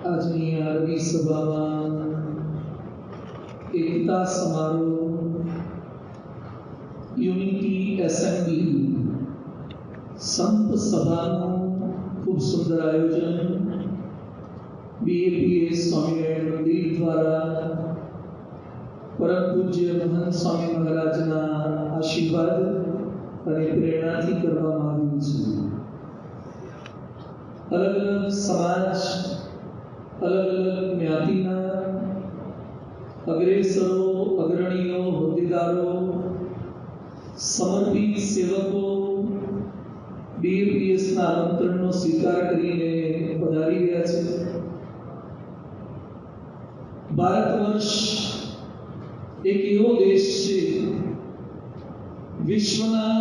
આજની આરવી સભામાં એકતા સમારોહ યુનિટી એસેમ્બલી સંત સભાનું ખૂબ સુંદર આયોજન બીએપીએસ સ્વામિનારાયણ મંદિર દ્વારા પરમ પૂજ્ય મહંત સ્વામી મહારાજના આશીર્વાદ અને પ્રેરણાથી કરવામાં આવ્યું છે। અલગ અલગ સમાજ, અલગ અલગ જ્ઞાતિના અગ્રેસરો, અગ્રણીઓ, હોદ્દેદારો, સમર્પિત સેવકો બીએપીએસના આમંત્રણનો સ્વીકાર કરીને પધારી રહ્યા છે। ભારત વર્ષ એક એવો દેશ છે, વિશ્વના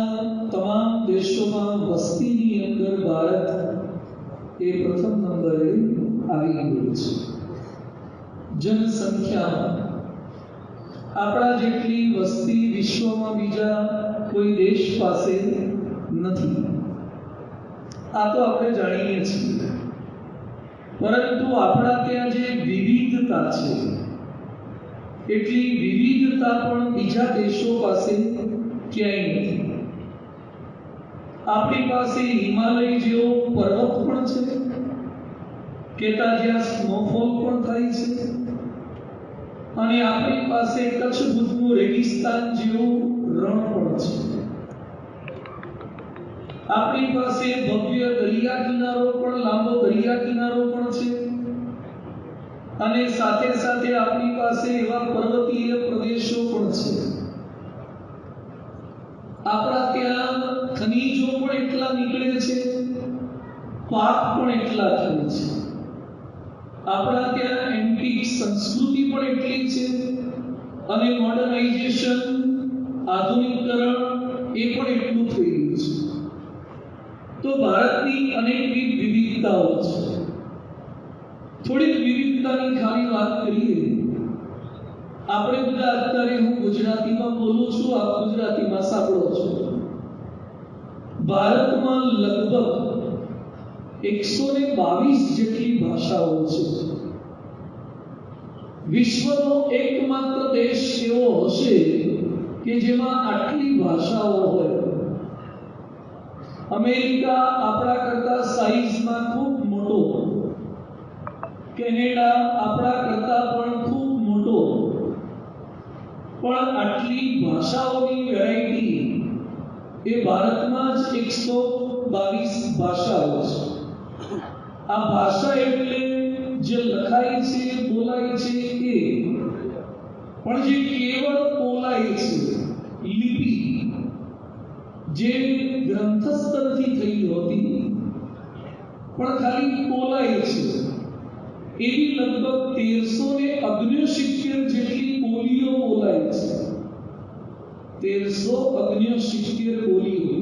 તમામ દેશોમાં વસ્તીની અંદર ભારત એ પ્રથમ નંબરે આવી ગયું છે। જનસંખ્યામાં આપણા જેટલી વસ્તી વિશ્વમાં બીજા કોઈ દેશ પાસે નથી, આ તો આપણે જાણીએ છીએ। પરંતુ આપણા ત્યાં જે વિવિધતા છે, એટલી વિવિધતા પણ બીજા દેશો પાસે ક્યાંય નથી। આપણી પાસે હિમાલય જેવો પર્વત પણ છે, કેતા જ્યાં સ્નોફોલ પણ થાય છે, અને આપણી પાસે કચ્છ ભુજનું રેગિસ્તાન જેવું રણ પણ છે। આપણી પાસે ભવ્ય દરિયા કિનારો પણ, લાંબો દરિયા કિનારો પણ છે, અને સાથે સાથે આપણી પાસે એવા પર્વતીય પ્રદેશો પણ છે। આપણા ત્યાં ખનીજો પણ એટલા નીકળે છે, પાક પણ એટલા થાય છે। આપણા ત્યાં એન્ટિક સંસ્કૃતિ પણ એટલી છે, અને મોડર્નાઇઝેશન, આધુનિકરણ એ પણ એટલું થઈ ગયું છે। તો ભારતની અનેકવિધ વિવિધતાઓ છે। થોડીક વિવિધતાની ખાલી વાત કરીએ। આપણે બધા અત્યારે, હું ગુજરાતીમાં બોલું છું, આપ ગુજરાતીમાં સાંભળો છો। ભારતમાં લગભગ 122 જેટલી ભાષાઓ છે। વિશ્વનો એકમાત્ર દેશ એવો હશે કે જેમાં આટલી ભાષાઓ હોય। અમેરિકા આપણા કરતા સાઈઝમાં ખૂબ મોટો, કેનેડા આપણા કરતા પણ ખૂબ મોટો, પણ આટલી ભાષાઓની વેરાયટી એ ભારતમાં જ 122 ભાષાઓ છે। આ ભાષા એટલે જે લખાય છે, બોલાય છે એ, પણ જે કેવળ બોલાય છે, લિપિ જે ગ્રંથસ્તરથી થઈ હોતી પણ ખાલી બોલાય છે, એવી લગભગ 1369 જેટલી બોલીઓ બોલાય છે। 1369 બોલીઓ,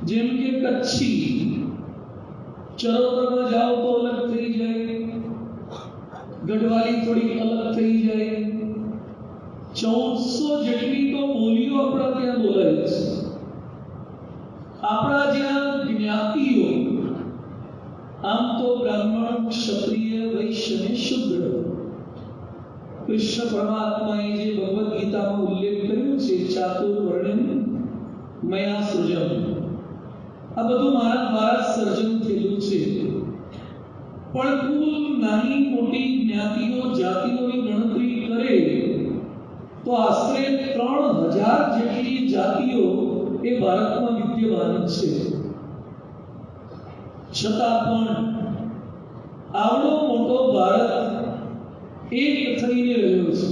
જેમ કે કચ્છી, ચરોતરમાં જાઓ તો અલગ થઈ જાય, ગઢવાલી થોડી અલગ થઈ જાય, 1400 જેટલી તો બોલીઓ આપણા ત્યાં બોલાય છે। આપણા જ્યાં જ્ઞાતિઓ, આમ તો બ્રાહ્મણ, ક્ષત્રિય, વૈશ્ય અને શુદ્ર, કૃષ્ણ પરમાત્માએ જે ભગવદ્ ગીતામાં ઉલ્લેખ કર્યો છે, ચાતુર્વર્ણ્યમ મયા સૃજમ, આ બધું મારા દ્વારા સર્જન થયેલું છે। પણ કુલ નાની મોટી જ્ઞાતિઓ, જાતિઓની ગણતરી કરે તો આશરે 3000 જેટલી જાતિઓ એ ભારતમાં વિદ્યમાન છે। છતાં પણ આવડો મોટો ભારત એક થઈને રહ્યો છે।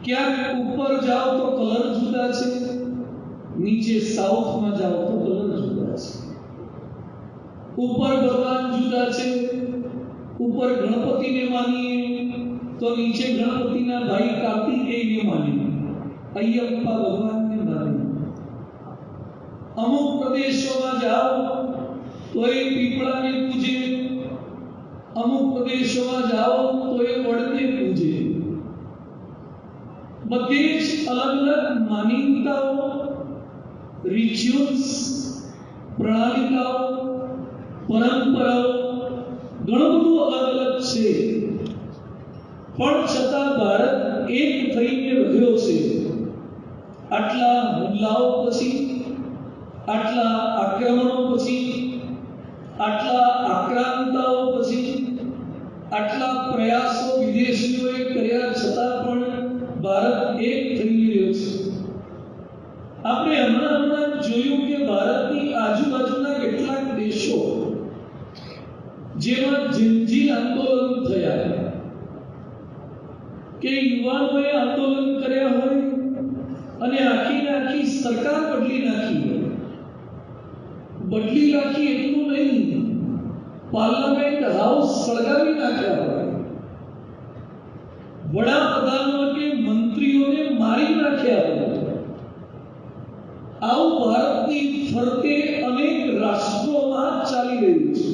ક્યાંક ઉપર જાઓ તો કલર જુદા છે, નીચે સાઉથમાં જાઓ તો કલર જુદા છે। ઉપર ભગવાન જુદા છે, ઉપર ગણપતિને માનીએ તો નીચે ગણપતિના ભાઈ કાર્તિકેયને માનીએ, અયપ્પા ભગવાનને માનીએ। અમુક પ્રદેશોમાં જાઓ તો એ પીપળાને પૂજે, અમુક પ્રદેશોમાં જાઓ તો એ વડને પૂજે। બધે જ અલગ અલગ માન્યતાઓ, રિચ્યુઅલ્સ, પ્રણાલિકાઓ, પરંપરાઓ, ઘણું બધું પણ છતાં ભારત એક થઈને રહ્યો છે. આટલા હુમલાઓ પછી, આટલા આક્રમણો પછી, આટલા આક્રાંતાઓ પછી, આટલા પ્રયાસો વિદેશીઓએ કર્યા છતાં પણ ભારત એક થઈ રહ્યો છે. આપણે હમણાં જોયું કે ભારતની આજુબાજુના કેટલાક દેશો જેમાં જનજી આંદોલન થયા, કે યુવાનોએ આંદોલન કર્યા હોય અને આખી સરકાર બદલી નાખી એટલું નહીં, પાર્લામેન્ટ હાઉસ સળગાવી નાખ્યા હોય, વડાપ્રધાનો કે મંત્રીઓને મારી નાખ્યા હોય. આવું ભારતની ફરતે અનેક રાષ્ટ્રોમાં ચાલી રહ્યું છે.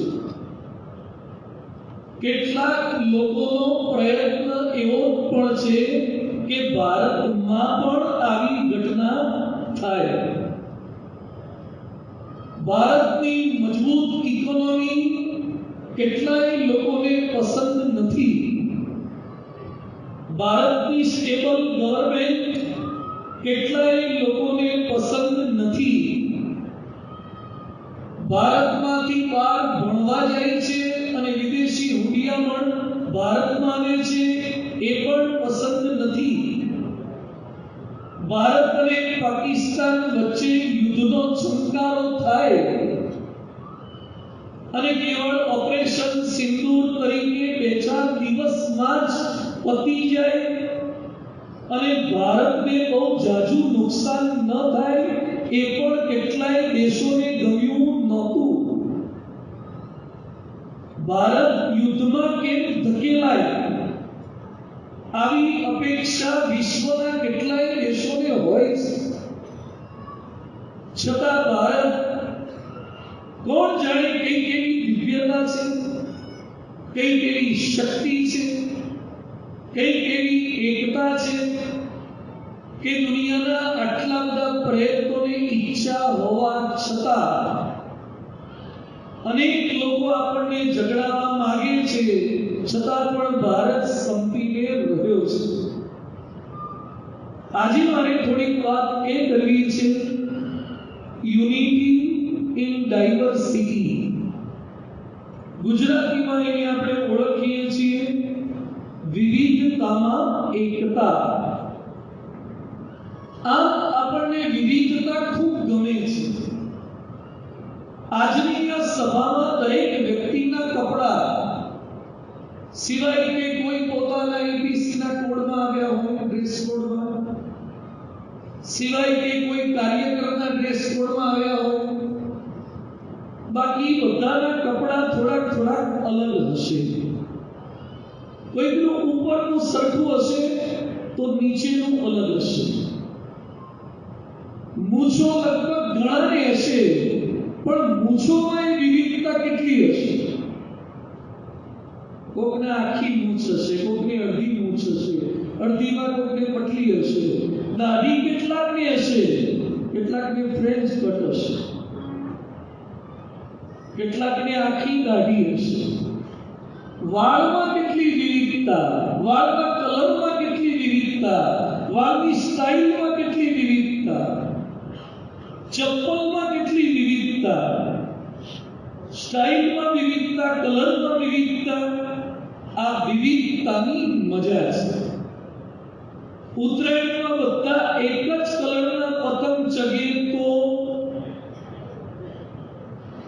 કેટલાક લોકોનો પ્રયત્ન એવો પણ છે કે ભારતમાં પણ આવી ઘટના થાય. ભારતની મજબૂત ઇકોનોમી કેટલાય લોકોને પસંદ નથી. ભારતની સ્ટેબલ ગવર્નમેન્ટ કેટલાય લોકોને પસંદ નથી. ભારતમાંથી બહાર ભણવા જાય છે અને વિદેશી હુંડિયામણ ભારતમાં આવે છે, એ પણ પસંદ નથી. ભારત અને પાકિસ્તાન વચ્ચે યુદ્ધનો ચમકારો થાય અને કેવળ ઓપરેશન સિંદૂર તરીકે 2-4 દિવસમાં જ પતી જાય અને ભારતને બહુ જાજુ નુકસાન ન થાય, એ પણ કેટલાય દેશોને ગમ્યું નહોતું. ભારત યુદ્ધમાં કેમ ધકેલાય, આવી અપેક્ષા વિશ્વના કેટલાય દેશોને હોય છે. છતાં ભારત કોણ જાણે કઈ કેવી દિવ્યતા છે, કઈ કેવી શક્તિ છે, કઈ કેવી એકતા છે કે દુનિયાના આટલા બધા પ્રયત્નોની ઈચ્છા હોવા છતાં અનેક લોકો આપણને ઝઘડાવવા માંગે છે, છતાં પણ ભારત સંપીને રહ્યો છે. આજે મારે થોડીક વાત એ કરવી છે, યુનિટી ઇન ડાયવર્સિટી. ગુજરાતીમાં એને આપણે ઓળખીએ છીએ વિવિધતામાં એકતા. આમ આપણને વિવિધતા ખૂબ ગમે છે. આજની આ સભામાં દરેક વ્યક્તિના કપડા, સિવાય કે કોઈ પોતાના એબીસીના કોડમાં આવ્યા હોય, ડ્રેસ કોડમાં, સિવાય કે કોઈ કાર્યકરના ડ્રેસ કોડમાં આવ્યા હોય, બાકી બધાના કપડા થોડાક અલગ હશે. કોઈકનું ઉપરનું સરખું હશે તો નીચેનું અલગ હશે. મૂછો લગભગ ઘણાને હશે, પણ મૂછોમાં વિવિધતા કેટલી હશે? કોકને આખી મૂછ હશે, કોકને અડધી મૂછ હશે, અડધીમાં કોકને પટલી હશે, દાઢી કેટલાકને હશે, કેટલાકને ફ્રેન્ચ કટ હશે, કેટલાકને આખી દાઢી હશે. વાળમાં કેટલી વિવિધતા, વાળના કલરમાં કેટલી વિવિધતા, વાળની સ્ટાઇલમાં કેટલી વિવિધતા, ચપ્પલમાં કેટલી વિવિધતા, સ્ટાઇલમાં વિવિધતા, કલરમાં વિવિધતા. આ વિવિધતાની મજા છે. ઉત્તરાયણમાં બધા એક જ કલરના પતંગ ચગે તો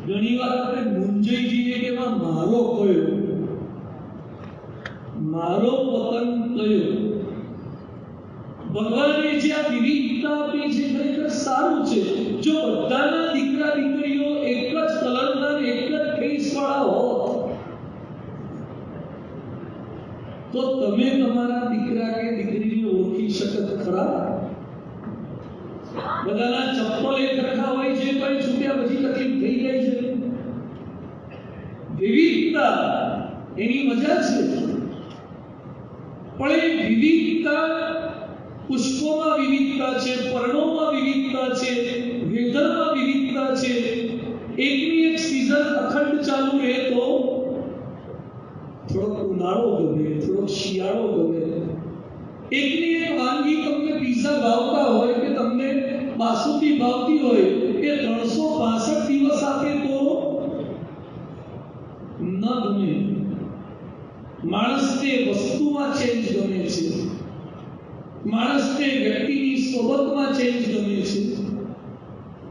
ઘણી વાર આપણે મૂંઝાઈ જઈએ કે મારો કયો, મારો પતંગ કયો. ભગવાને જે આ વિવિધતા આપી છે ખરેખર સારું છે. જો બધાના દીકરા દીકરીઓ એક જ કલરના, એક જ ફેસ વાળા હોત તો તમે તમારા દીકરા કે દીકરીને ઓળખી શકત ખરા? બધાના ચપ્પલ એક સરખા હોય છે, પણ છૂટ્યા પછી તકલીફ થઈ જાય છે. વિવિધતા એની મજા છે, પણ એ વિવિધતા પુષ્પોમાં વિવિધતા છે, પર્ણોમાં વિવિધતા છે, વેધરમાં વિવિધતા છે. એકની એક સીઝન અખંડ ચાલુ રહે તો થોડોક ઉનાળો ગમે, થોડોક શિયાળો ગમે, એકની એક વાનગી તમને પીઝા ભાવતા હોય કે તમને બાસુંદી ભાવતી હોય, એ 365 દિવસ આપે તો ન ગમે. માણસને વસ્તુમાં ચેન્જ ગમે છે, માણસને વ્યક્તિની સોબતમાં ચેન્જ ગમે છે,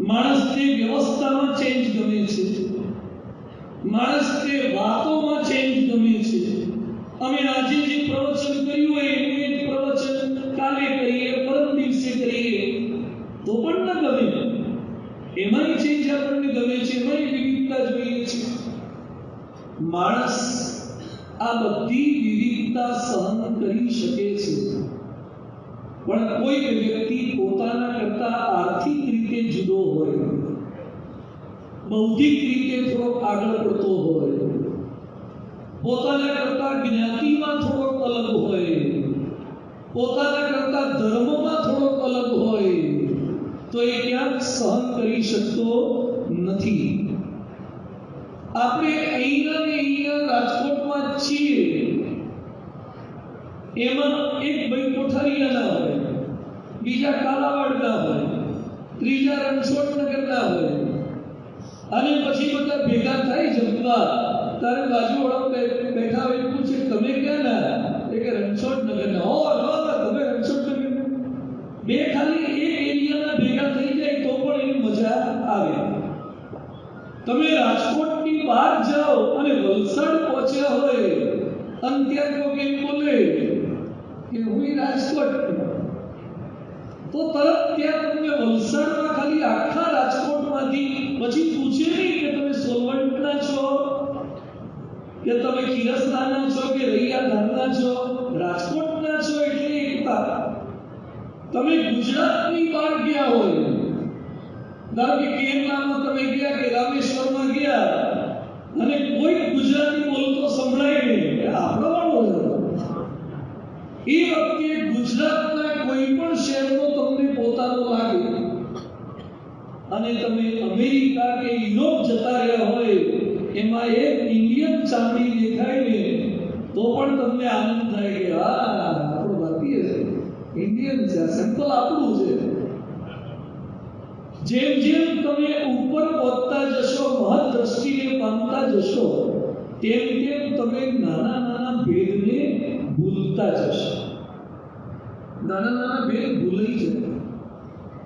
માણસને વ્યવસ્થામાં ચેન્જ ગમે છે, માણસને વાતોમાં ચેન્જ ગમે છે. અમે આજે જે પ્રવચન કર્યું હોય એનું એ જ પ્રવચન કાલે કરીએ, પરમ દિવસે કરીએ તો પણ ન ગમે. એમાંય ચેન્જ આપણને ગમે છે, એમાંય વિવિધતા જોઈએ છે. માણસ આ બધી વિવિધતા સહન કરી શકે છે, પણ કોઈ વ્યક્તિ પોતાના કરતા આર્થિક રીતે જુદો હોય, બૌદ્ધિક રીતે થોડોક આગળ પડતો હોય, પોતાના કરતા જ્ઞાતિમાં થોડોક અલગ હોય, પોતાના કરતા ધર્મમાં થોડોક અલગ હોય, તો એ ક્યાંક સહન કરી શકતો નથી. આપણે અહીંયા રાજકોટમાં છીએ, એમાં એક ભાઈ કોઠારીયાના હોય, બીજા કાલાવાડના હોય, ત્રીજા રણછોડનગરના હોય, અને પછી બધા ભેગા થાય જમવા. તારે બાજુવાળા બેઠા હોય પૂછે તમે ક્યાંના? એ કે રણછોડનગરના. હો તમે રણછોડનગરના. બે ખાલી એક એરિયાના ભેગા થઈ જાય તો પણ એની મજા આવે. તમે રાજકોટની બહાર જાઓ અને વલસાડ પહોંચ્યા હોય અને ત્યાં કોઈ એમ બોલે કે હું રાજકોટ, તો તરત ત્યાં તમને વલસાડમાં ખાલી આખા રાજકોટમાંથી પછી પૂછે નહીં કે તમે સોલવંટના છો કે તમે ખીરસરાના છો કે રૈયાધારના છો, રાજકોટના છો એટલે એકતા. તમે ગુજરાતની બહાર ગયા હોય, ધારો કે કેરળમાં તમે ગયા કે રામેશ્વરમાં ગયા અને કોઈ ગુજરાતી બોલતો સંભળાય નહીં, આપણો વાળો એ વખતે ગુજરાતના કોઈ પણ શહેરનો તમને પોતાનો લાગે અને તમે અમેરિકા કે યુરોપ જતા રહ્યા હોય, એમાં એક ઇન્ડિયન ચામડી દેખાય ને તો પણ તમને આનંદ થાય કે હા આપણો ભારતીય છે, ઇન્ડિયન છે, સિમ્પલ આપણું છે. જેમ જેમ તમે ઉપર પહોંચતા જશો, મહદ દ્રષ્ટિને પામતા જશો, તેમ તેમ તમે નાના નાના ભેદને ભૂલતા જશો. નાના નાના ભેદ ભૂલાઈ જાય.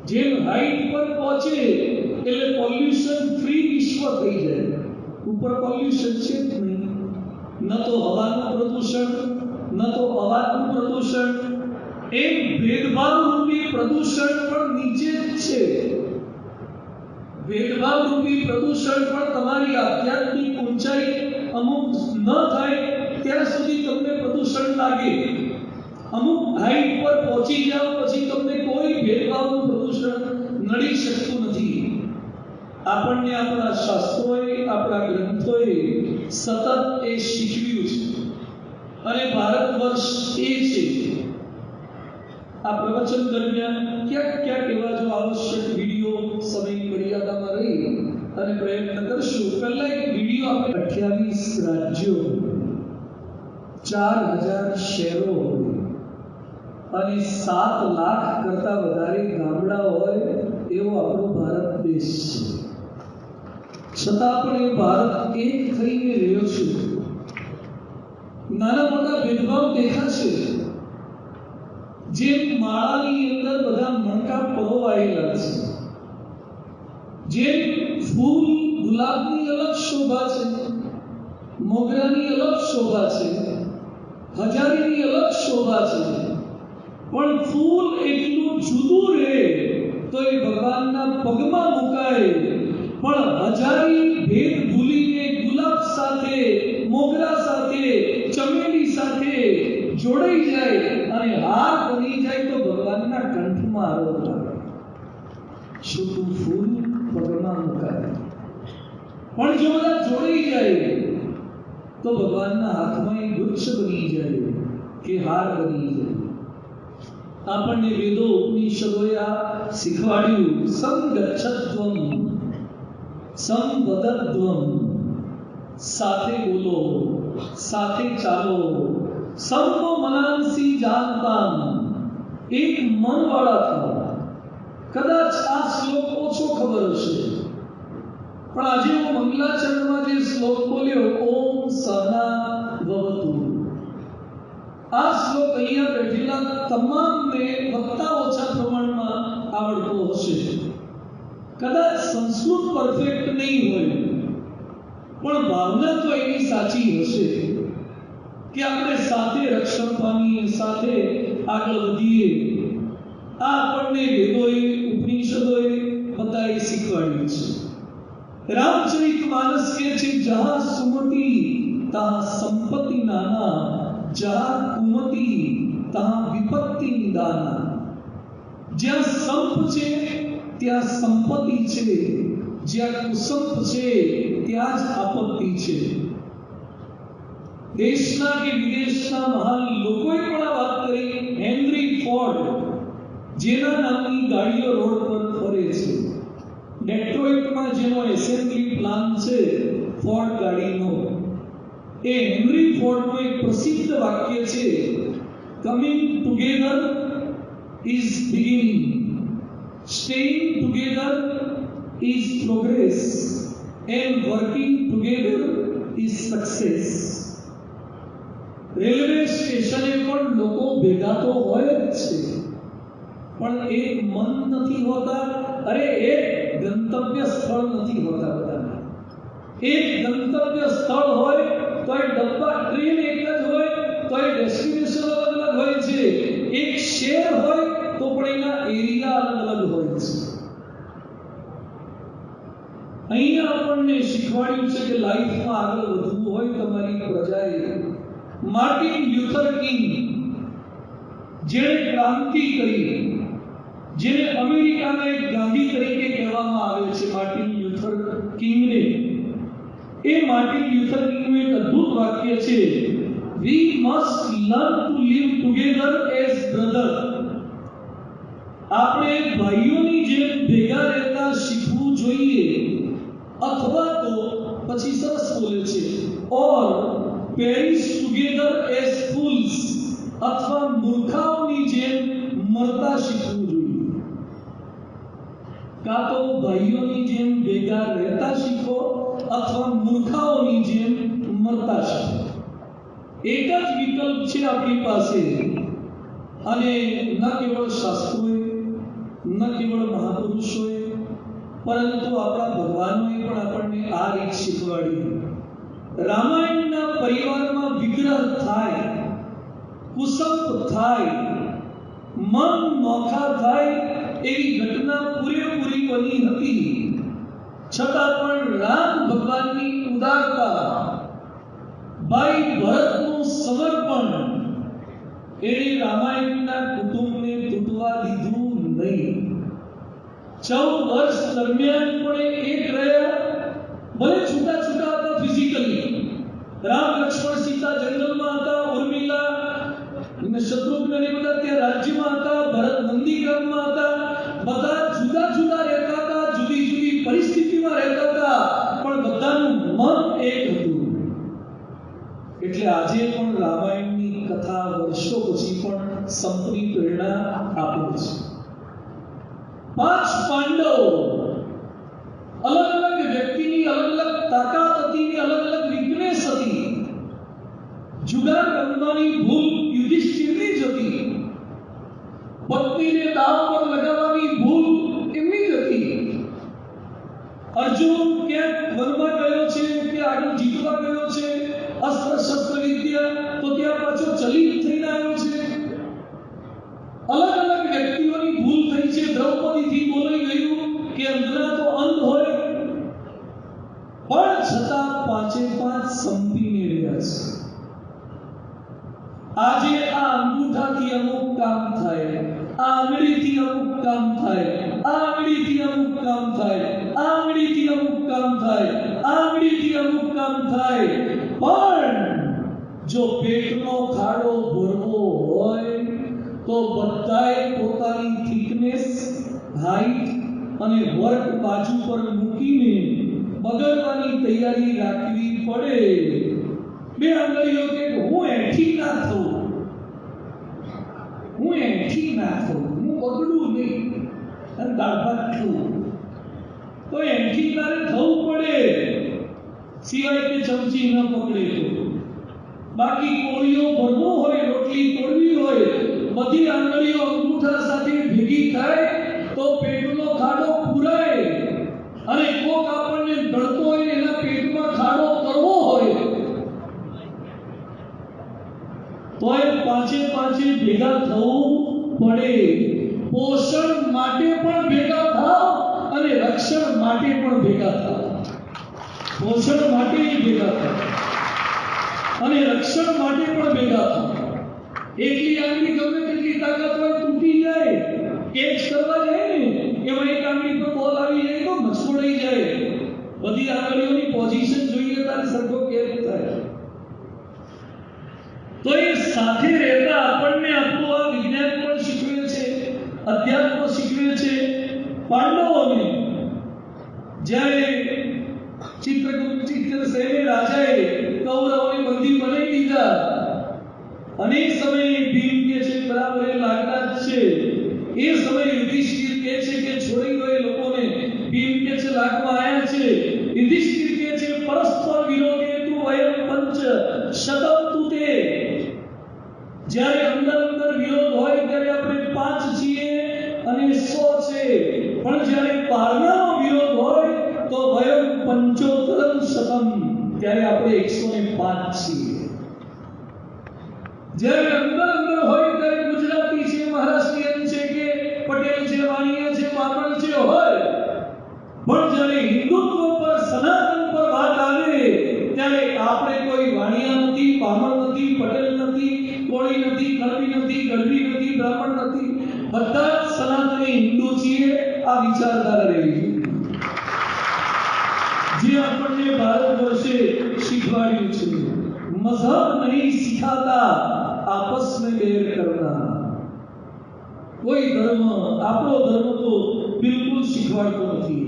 જેમ હાઈટ પર પહોંચે એટલે પોલ્યુશન ફ્રી વિશ્વ થઈ જાય. ઉપર પોલ્યુશન છે જ નહીં, ન તો હવાનું પ્રદૂષણ, ન તો અવાજનું પ્રદૂષણ. એક ભેદભાવ રૂપી પ્રદૂષણ પણ નીચે જ છે. ભેદભાવ રૂપી પ્રદૂષણ પણ તમારી આધ્યાત્મિક ઊંચાઈ અમુક ન થાય ત્યાં સુધી તમને પ્રદૂષણ લાગે. અમુક હાઈટ પર પહોંચી જાઓ પછી તમને કોઈ ભેદભાવનું પ્રદૂષણ નડી શકતું નથી. આપણને આપણા શાસ્ત્રોએ, આપણા ગ્રંથોએ સતત એ શીખવ્યું છે અને ભારત વર્ષ એ છે. આ પ્રવચન દરમિયાન ક્યાંક ક્યાંક એવા જો આવશ્યક વિડીયો સમય મર્યાદામાં રહી અને પ્રયત્ન કરશું. પહેલા એક વિડીયો આપણે 28 રાજ્યો, 4000 શહેરો અને 7 લાખ કરતા વધારે ગામડા હોય એવો આપણો ભારત દેશ છે. છતાં પણ એ ભારત એક થઈને રહ્યો છે. નાના મોટા ભેદભાવ દેખાશે. જેમ માળાની અંદર બધા મણકા પરોવાયેલા છે, જેમ ફૂલ ગુલાબની અલગ શોભા છે, મોગરાની અલગ શોભા છે, હજારીની અલગ શોભા છે, પણ ફૂલ એટલું જુદું રહે તો એ ભગવાનના પગમાં મુકાય. પણ હજારી ભેદ ભૂલીને ગુલાબ સાથે, મોગરા સાથે, ચમેલી સાથે જોડાઈ જાય અને હાર બની જાય તો ભગવાનના કંઠમાં આરોપ લાગે. છૂટું ફૂલ પગમાં મુકાય. પણ જો બધા જોડાઈ જાય તો ભગવાનના હાથમાં એક વૃક્ષ બની જાય કે હાર બની જાય. આપણને વેદો ઉપનિષદોએ આ શીખવાડ્યું. સંગચ્છત્વમ સંવદત્વમ, સાથે બોલો. સાથે ચાલો, સબકો મનાનસી જાનતાન, એક મનવાળા થવા. કદાચ આ શ્લોક ઓછો ખબર હશે, પણ આજે હું મંગલાચરણમાં જે શ્લોક બોલ્યો, ઓમ સહના ભવતુ, આ શ્લોક અહીંયા બેઠેલા તમામને વત્તા ઓછા પ્રમાણમાં આવડતો હશે. કદાચ સંસ્કૃત પરફેક્ટ નહીં હોય, પણ ભાવના તો એની સાચી હશે કે આપણે સાથે રક્ષણ પામીએ, સાથે આગળ વધીએ. આ આપણને વેદોએ, ઉપનિષદોએ બધાએ શીખવાડ્યું છે. રામચરિત માનસ કહે છે, જહાં સુમતિ તહાં સંપત્તિ નાના, જહાં કુમતિ તહાં વિપત્તિ નિદાના. જ્યાં સંપ છે ત્યાં સંપત્તિ છે, જ્યાં કુસંપ છે ત્યાં જ આપત્તિ છે. દેશના કે વિદેશના મહાન લોકોએ પણ આ વાત કરી. હેનરી ફોર્ડ, જેના નામની ગાડીઓ રોડ પર ફરે છે, ડેટ્રોઇટમાં જેનો એસેમ્બલી પ્લાન છે ફોર્ડ ગાડીનો, એ હેનરી ફોર્ડનું એક પ્રસિદ્ધ વાક્ય છે, coming together is beginning, staying together is progress, and working together is success. Railway સ્ટેશને પણ લોકો ભેગા તો હોય જ છે, પણ એક મન નથી હોતા. અરે એક ગંતવ્ય સ્થળ નથી હોતા બધાના. એક ગંતવ્ય સ્થળ હોય તો એ ડબ્બા ટ્રેન એક જ હોય, તો એ ડેસ્ટિનેશન અલગ અલગ હોય છે. એક શહેર હોય તો પણ એના એરિયા અલગ અલગ હોય છે. અહીંયા આપણને શીખવાડ્યું છે કે લાઈફમાં આગળ વધવું હોય તમારી પ્રજાએ. માર્ટિન લ્યુથર કિંગ, જેણે ક્રાંતિ કરી, જેને અમેરિકાના એક ગાંધી તરીકે કહેવામાં આવે છે, માર્ટિન લ્યુથર કિંગને, એ માર્ટિન લ્યુથર કિંગનું એક અદ્ભુત વાક્ય છે, we must learn to live together as brother. આપણે ભાઈઓની જેમ ભેગા રહેતા શીખવું જોઈએ, અથવા તો પછી સરસ બોલે છે, ઓર પેરિશ ટુગેધર એઝ ફૂલ્સ, અથવા મૂર્ખાઓની જેમ મરતા શીખવું જોઈએ. કાં તો ભાઈઓની જેમ ભેગા રહેતા શીખો, અથવા મૂર્ખાઓની જેમ મરતા શીખો. એક જ વિકલ્પ છે આપણી પાસે. અને ન કેવળ શાસ્ત્રોએ, ન કેવળ મહાપુરુષોએ, પરંતુ આપણા ભગવાનોએ પણ આપણને આ રીત શીખવાડી. રામાયણના પરિવારમાં વિગ્રહ થાય, કુસંપ થાય, મન નોખા થાય એવી ઘટના પૂરેપૂરી બની હતી. છતાં પણ રામ ભગવાનની ઉદારતા, ભાઈ ભરતનું સમર્પણ, એણે રામાયણના કુટુંબને તૂટવા દીધું નહીં. 14 વર્ષ દરમિયાન પણ એક રહ્યા. ભલે છૂટા છૂટા હતા ફિઝિકલી, રામ લક્ષ્મણ સીતા જંગલમાં હતા, ઉર્મિલા અને શત્રુઘ્ન ને બધા ત્યાં રાજ્યમાં હતા, ભરત નંદીગ્રામમાં હતા. બધા જુદા જુદા રહેતા હતા, જુદી જુદી પરિસ્થિતિમાં રહેતા હતા, પણ બધાનું મન એક હતું. એટલે આજે પણ રામાયણની કથા વર્ષો પછી પણ સંપની પ્રેરણા આપે છે. 5 પાંડવ, અલગ અલગ વ્યક્તિની અલગ અલગ તાકાત હતી, અલગ અલગ વીકનેસ હતી. જુગાર રમવાની ભૂલ યુધિષ્ઠિરની જ હતી, પત્નીને દાવ પર લગાવવાની ભૂલ એમની જ હતી. અર્જુન ક્યાંક વનમાં ગયો છે કે આગળ જીતવા ગયો છે, અસ્ત્ર શસ્ત્ર વિદ્યા, તો ત્યાં પાછો ચલિત થઈને આવ્યો છે. અલગ અલગ વ્યક્તિઓની ભૂલ થઈ છે. દ્રૌપદીથી બોલાઈ ગયું કે અંધના તો અંધ હોય, પણ છતાં 5 સંપીને રહ્યા છે. આજે આ અંગૂઠાથી અમુક કામ થાય, આ આંગળીથી અમુક કામ થાય, આ આંગળીથી અમુક કામ થાય, આ આંગળીથી અમુક કામ થાય, આ આંગળીથી અમુક કામ થાય. પણ જો પેટનો ખાડો ભરવો હોય તો બધાએ પોતાની થિકનેસ, હાઈટ અને વર્ક બાજુ પર મૂકીને બગડવાની તૈયારી રાખવી પડે. બે આંગળીઓ કે હું એઠી ના થઉં, હું એઠી ના થઉં, હું બગડું નહીં અને દાળ ભાત ખાઉં, તો એઠી તારે થવું પડે, સિવાય કે ચમચી ન પકડે તો. બાકી કોળીઓ ભરવો હોય, રોટલી તોડવી હોય, બધી આંગળીઓ અંગૂઠા સાથે ભેગી થાય તો પેટનો ખાડો પૂરાય. અને કોક આપણને ડરતો હોય એના પેટમાં ખાડો કરવો હોય તો એ પાંચે ભેગા થવું પડે. પોષણ માટે પણ ભેગા થાવ અને રક્ષણ માટે પણ ભેગા થાવ. પોષણ માટે ભેગા થાવ અને રક્ષણ માટે પણ ભેગા થાવ. એકલી આંગળી ગમે તેટલી તાકાત હોય તૂટી જાય, કેચ કરવા જાય ને એમાં એક આંગળી પર બોલ આવી જાય તો મચકોડાઈ જાય. બધી આંગળીઓની પોઝિશન જોઈએ ત્યારે સરખો કેચ થાય. તો એ સાથે રહેતા આપણને આપણું આ વિજ્ઞાન પણ શીખવે છે, અધ્યાત્મ શીખવે છે. પાંડવોને જ્યારે ચિત્રસેને રાજાએ કૌરવોને બંદી બનાવી દીધા અને એ સમયે ભીમ કે છે બરાબર એ લાગતા જ છે. એ સમયે યુધિષ્ઠિર કહે છે કે છોડી દો એ લોકોને. ભીમ કે છે લાગમાં આયા છે. યુધિષ્ઠિર કહે છે પરસ્પર વિરોધે તું વયમ પંચ શતમ તુતે. જ્યારે અંદર વિરોધ હોય ત્યારે આપણે 5 છીએ અને 100 છે, પણ જ્યારે પારણાનો વિરોધ હોય તો વયમ પંચોતરમ શતમ, ત્યારે આપણે 105 છીએ. જ્યારે અંદર હોય ત્યારે ગુજરાતી છે, મહારાષ્ટ્રીયન છે કે પટેલ છે, વાણિયા છે, બામણ છે હોય, પણ જ્યારે હિન્દુત્વ પર સનાતન પર વાત આવે ત્યારે આપણે કોઈ વાણિયા નથી, બામણ નથી, પટેલ નથી, કોળી નથી, કણવી નથી, ગઢવી નથી, બ્રાહ્મણ નથી, બધા જ સનાતની હિન્દુ છીએ. આ વિચારધારા રહેવી જે આપણને ભારત વર્ષે શીખવાડ્યું છે. મઝહબ નહીં સિખાતા आपस में बैर करना. कोई धर्म આપણો ધર્મ તો બિલકુલ શીખવાડતો નથી.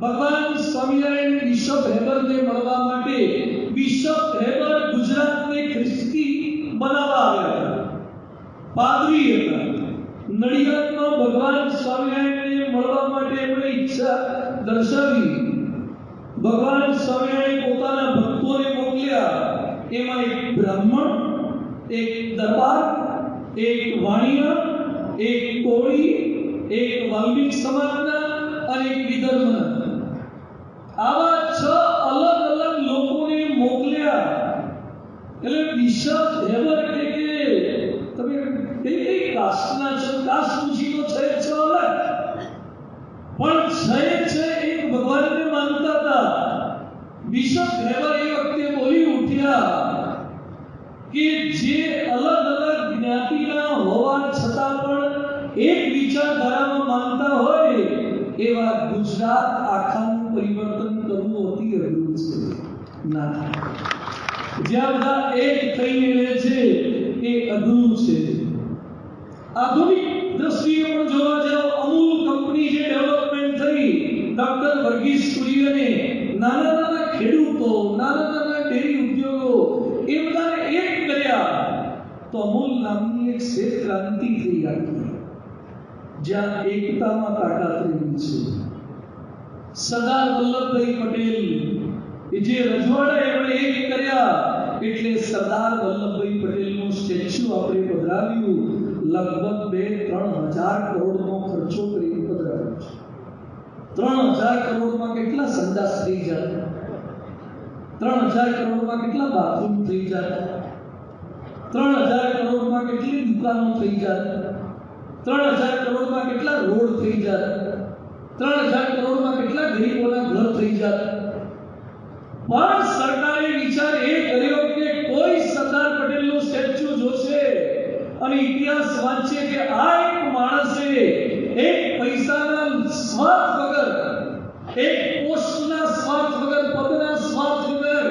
ભગવાન સ્વામિનારાયણ બિશપ હેબરને મળવા માટે બિશપ હેબર ગુજરાતને ખ્રિસ્તી બનાવવા આવ્યા હતા. પાદરી હતા. નડિયાદમાં ભગવાન સ્વામિનારાયણને મળવા માટે એમણે ઈચ્છા દર્શાવી. ભગવાન સ્વામિનારાયણ પોતાના ભક્તોને મોકલ્યા. એમાં એક બ્રાહ્મણ, એક દરબાર, એક વાણિયા, એક કોળી, એક વાલ્મીક સમાજના અને એક વિદર્ભના. આવા 6 અલગ અલગ લોકોને મોકલ્યા. એટલે બિશપ હેબર કે તમે કઈ કાસ્ટના છો? કાસ્ટ પૂછી તો છે 6 અલગ, પણ છે એક ભગવાનને માનતા હતા. બિશપ હેબર એ વખતે બોલી ઉઠ્યા કે જે અલગ અલગ જ્ઞાતિના હોવા છતાં પણ એક વિચારધારામાં માનતા હોય એવા ગુજરાત આખાનું પરિવર્તન કરવું અતિ અઘરું છે. ના, જ્યાં બધા એક થઈને રહે છે એ અઘરું છે. આધુનિક દ્રષ્ટિએ પણ જોવા જાઓ, અમૂલ કંપની જે ડેવલપમેન્ટ થઈ, ડોક્ટર વર્ગીસ કુરિયને નાના ખેડૂતો, નાના ડેરી ઉદ્યોગો એ બધાને એક કર્યા તો અમૂલ નામની એક શ્વેત ક્રાંતિ થઈ હતી જ્યાં એકતામાં તાકાત રહી છે. સરદાર વલ્લભભાઈ પટેલ જે રજવાડા એમણે એક કર્યા એટલે સરદાર વલ્લભભાઈ પટેલનું સ્ટેચ્યુ આપણે પધરાવ્યું. લગભગ 2-3 હજાર કરોડનો ખર્ચો કરીને પધરાવ્યું છે. 3000 કરોડમાં કેટલા સંડાસ થઈ જાય? 3000 કરોડમાં કેટલા બાથરૂમ થઈ જાય? 3000 કરોડમાં કેટલી દુકાનો થઈ જાય? 3000 કરોડમાં કેટલા રોડ થઈ જાય? 3000 કરોડમાં કેટલા ગરીબોના ઘર થઈ જાય? પણ સરકારે વિચાર એ કર્યો કે કોઈ સરદાર પટેલનું સ્ટેચ્યુ જોશે અને ઇતિહાસ વાંચશે કે આ એક માણસે એક પૈસાના સ્વાર્થ વગર, એક પોસ્ટના સ્વાર્થ વગર, પદના સ્વાર્થ વગર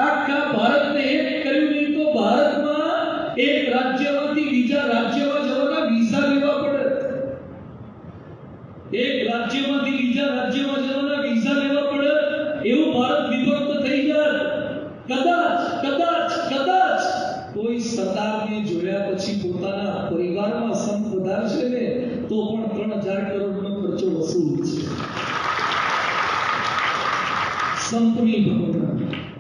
આખા ભારતને એક કર્યું. નહીં તો ભારતમાં એક રાજ્યમાંથી બીજા રાજ્યમાં જવાના વિઝા લેવા પડે. એક રાજ્યમાંથી બીજા રાજ્યમાં જવાના વિઝા લેવા પડે. એવું ભારત વિભક્ત થઈ જાય. કદાચ કોઈ સરદારને જોયા પછી પોતાના પરિવારમાં સંત વધારશે ને તો પણ 3000 કરોડનો ખર્ચો વસૂલ છે. સંતની ભાવના.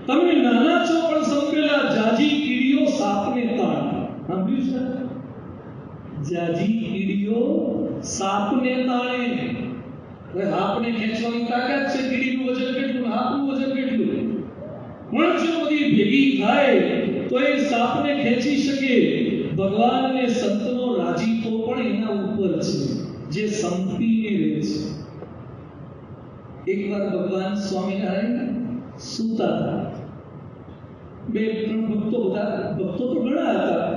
તમે નાના છો પણ સંકેલા જાજી કીડીઓ સાપને તાણ. સાંભળ્યું છે? જાજી કીડીઓ સાપને તાણે. હવે હાપને ખેંચવાની તાકાત છે, કીડીનું વજન કેટલું, હાપનું વજન કેટલું. પણ જો બધી ભેગી થાય તો એ સાપને ખેંચી શકે. ભગવાન અને સંતનો રાજીપો પણ એના ઉપર છે, જે સંપીને રહે છે. એકવાર ભગવાન સ્વામિનારાયણ સૂતા હતા. 2-3 ભક્તો તો ઘણા હતા.